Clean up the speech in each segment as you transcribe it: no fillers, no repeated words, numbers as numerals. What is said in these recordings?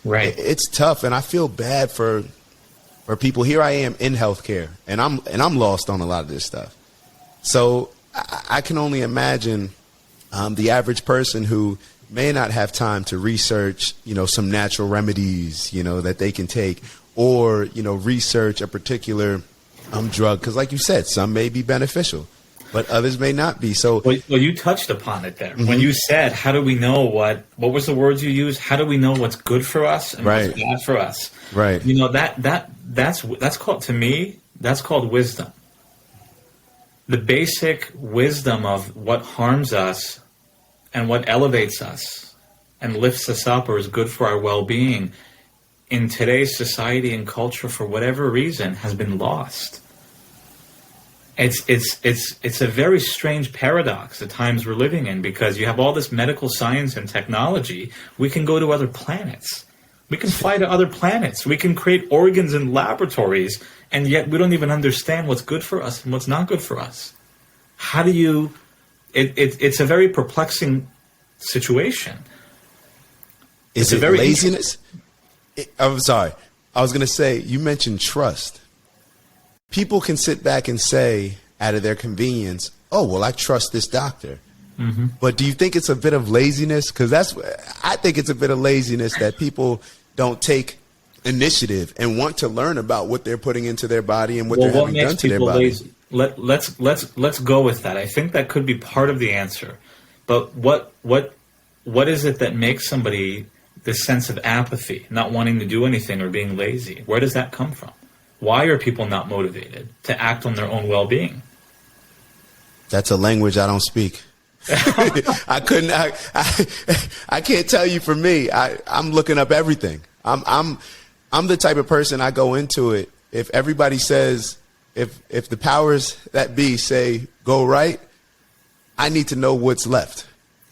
Right. It's tough, and I feel bad for people. Here I am in healthcare, and I'm lost on a lot of this stuff. So I can only imagine the average person who may not have time to research, some natural remedies, that they can take, or, research a particular drug. Because like you said, some may be beneficial, but others may not be. So, well, you touched upon it there. When you said, how do we know what was the words you used? How do we know what's good for us and what's bad for us? Right. That's called, to me, that's called wisdom. The basic wisdom of what harms us and what elevates us and lifts us up or is good for our well-being in today's society and culture, for whatever reason, has been lost. It's a very strange paradox the times we're living in, because you have all this medical science and technology. We can go to other planets. We can fly to other planets. We can create organs in laboratories, and yet we don't even understand what's good for us and what's not good for us. How do you... It's a very perplexing situation. Is it laziness? I'm sorry. I was going to say, you mentioned trust. People can sit back and say, out of their convenience, oh, well, I trust this doctor. Mm-hmm. But do you think it's a bit of laziness? Because I think it's a bit of laziness that people don't take initiative and want to learn about what they're putting into their body and what they're having done to their body. Lazy? Let's go with that. I think that could be part of the answer. But what is it that makes somebody this sense of apathy, not wanting to do anything or being lazy? Where does that come from? Why are people not motivated to act on their own well-being? That's a language I don't speak. I can't tell you for me. I'm looking up everything. I'm the type of person, I go into it. If everybody says, if the powers that be say go right, I need to know what's left.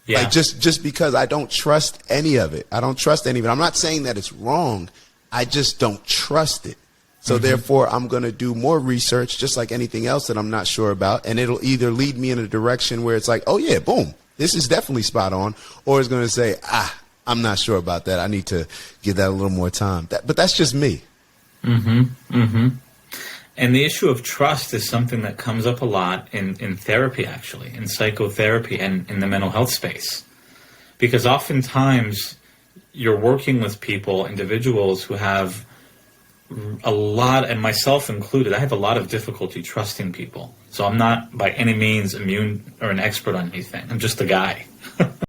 Yeah. Like just because I don't trust any of it. I don't trust any of it. I'm not saying that it's wrong. I just don't trust it. So therefore, I'm going to do more research, just like anything else that I'm not sure about. And it'll either lead me in a direction where it's like, oh, yeah, boom, this is definitely spot on. Or it's going to say, I'm not sure about that. I need to give that a little more time. But that's just me. And the issue of trust is something that comes up a lot in therapy, actually, in psychotherapy and in the mental health space. Because oftentimes you're working with people, individuals who have a lot, and myself included, I have a lot of difficulty trusting people. So I'm not by any means immune or an expert on anything. I'm just a guy.